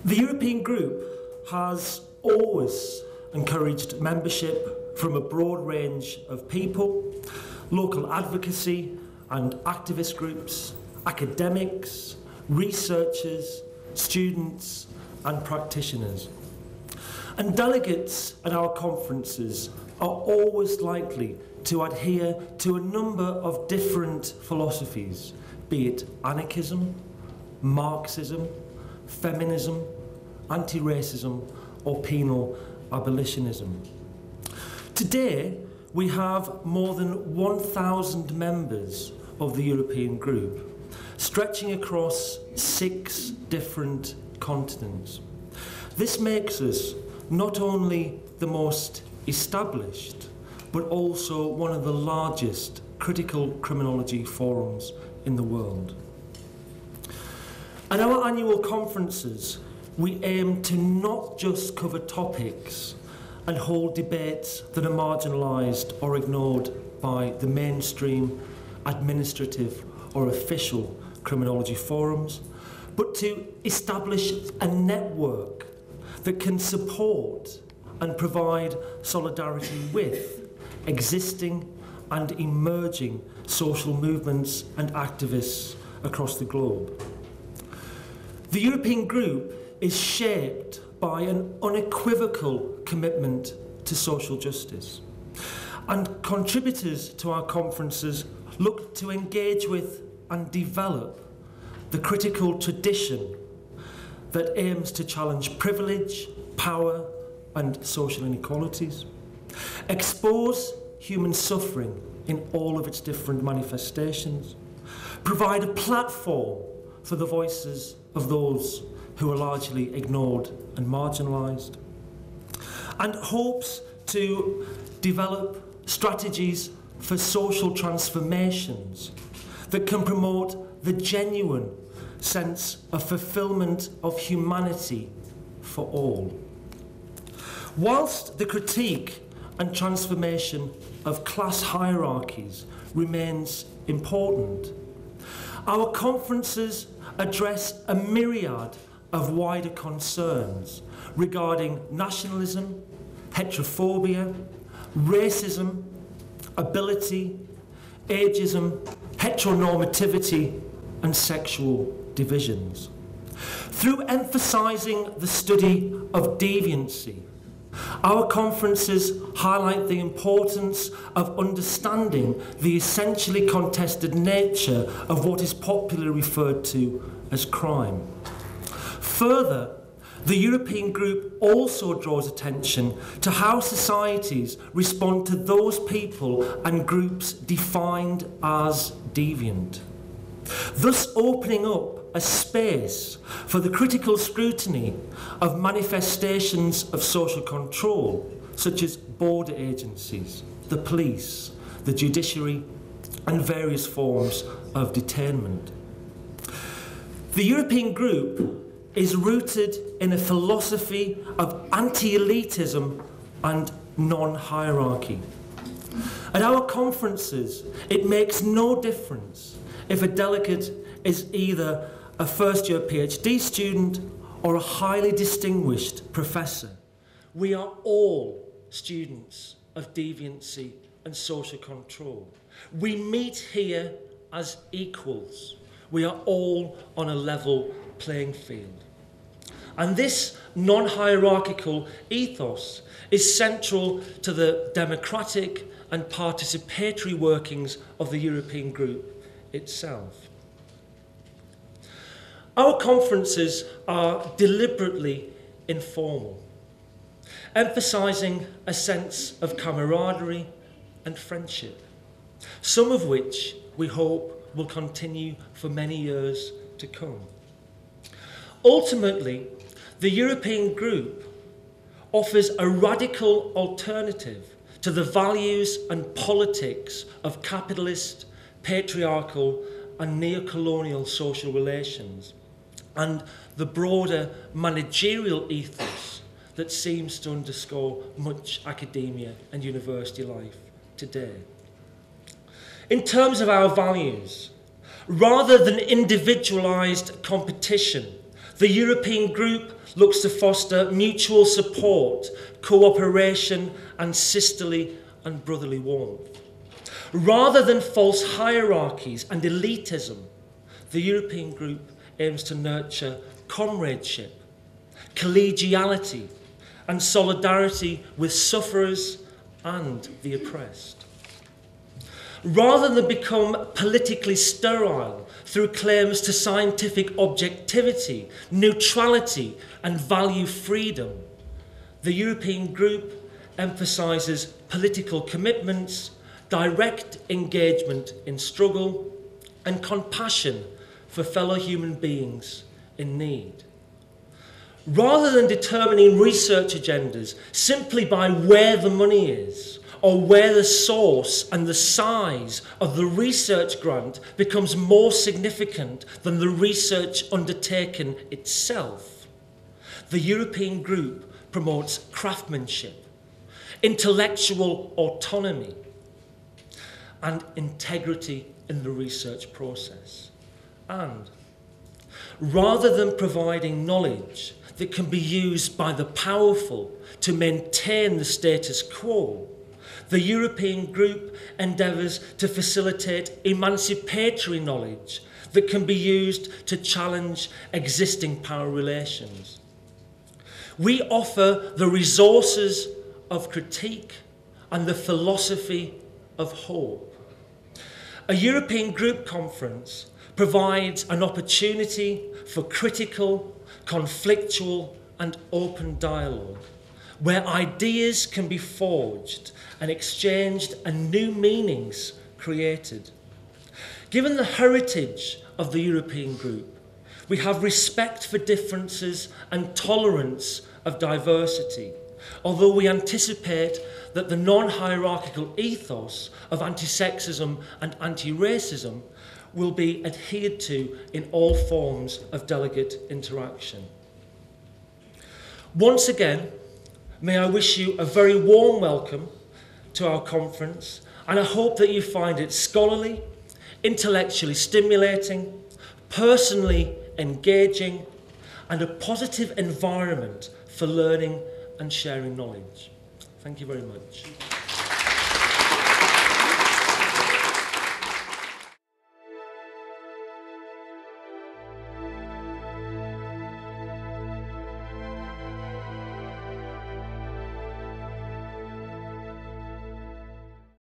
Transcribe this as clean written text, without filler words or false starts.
The European Group has always encouraged membership from a broad range of people, local advocacy and activist groups, academics, researchers, students and practitioners. And delegates at our conferences are always likely to adhere to a number of different philosophies, be it anarchism, Marxism, feminism, anti-racism or penal abolitionism. Today, we have more than 1,000 members of the European Group, stretching across 6 different continents. This makes us not only the most established, but also one of the largest critical criminology forums in the world. At our annual conferences, we aim to not just cover topics and hold debates that are marginalised or ignored by the mainstream administrative or official criminology forums, but to establish a network that can support and provide solidarity with existing and emerging social movements and activists across the globe. The European Group is shaped by an unequivocal commitment to social justice, and contributors to our conferences look to engage with and develop the critical tradition that aims to challenge privilege, power and social inequalities, expose human suffering in all of its different manifestations, provide a platform for the voices of those who are largely ignored and marginalised, and hopes to develop strategies for social transformations that can promote the genuine sense of fulfilment of humanity for all. Whilst the critique and transformation of class hierarchies remains important, our conferences address a myriad of wider concerns regarding nationalism, heterophobia, racism, ability, ageism, heteronormativity and sexual divisions. Through emphasising the study of deviancy, our conferences highlight the importance of understanding the essentially contested nature of what is popularly referred to as crime. Further, the European Group also draws attention to how societies respond to those people and groups defined as deviant, thus opening up a space for the critical scrutiny of manifestations of social control, such as border agencies, the police, the judiciary, and various forms of detainment. The European Group is rooted in a philosophy of anti-elitism and non-hierarchy. At our conferences, it makes no difference if a delegate is either a first-year PhD student or a highly distinguished professor. We are all students of deviancy and social control. We meet here as equals. We are all on a level playing field. And this non-hierarchical ethos is central to the democratic and participatory workings of the European Group itself. Our conferences are deliberately informal, emphasising a sense of camaraderie and friendship, some of which we hope will continue for many years to come. Ultimately, the European Group offers a radical alternative to the values and politics of capitalist, patriarchal and neo-colonial social relations, and the broader managerial ethos that seems to underscore much academia and university life today. In terms of our values, rather than individualised competition The European Group looks to foster mutual support, cooperation and sisterly and brotherly warmth. Rather than false hierarchies and elitism, the European Group aims to nurture comradeship, collegiality and solidarity with sufferers and the oppressed. Rather than become politically sterile through claims to scientific objectivity, neutrality and value freedom, the European Group emphasises political commitments, direct engagement in struggle and compassion for fellow human beings in need. Rather than determining research agendas simply by where the money is, or where the source and the size of the research grant becomes more significant than the research undertaken itself, the European Group promotes craftsmanship, intellectual autonomy, and integrity in the research process. And rather than providing knowledge that can be used by the powerful to maintain the status quo, the European Group endeavours to facilitate emancipatory knowledge that can be used to challenge existing power relations. We offer the resources of critique and the philosophy of hope. A European Group conference provides an opportunity for critical, conflictual and open dialogue, where ideas can be forged and exchanged and new meanings created. Given the heritage of the European Group, we have respect for differences and tolerance of diversity, although we anticipate that the non-hierarchical ethos of anti-sexism and anti-racism will be adhered to in all forms of delegate interaction. Once again, may I wish you a very warm welcome to our conference, and I hope that you find it scholarly, intellectually stimulating, personally engaging, and a positive environment for learning and sharing knowledge. Thank you very much.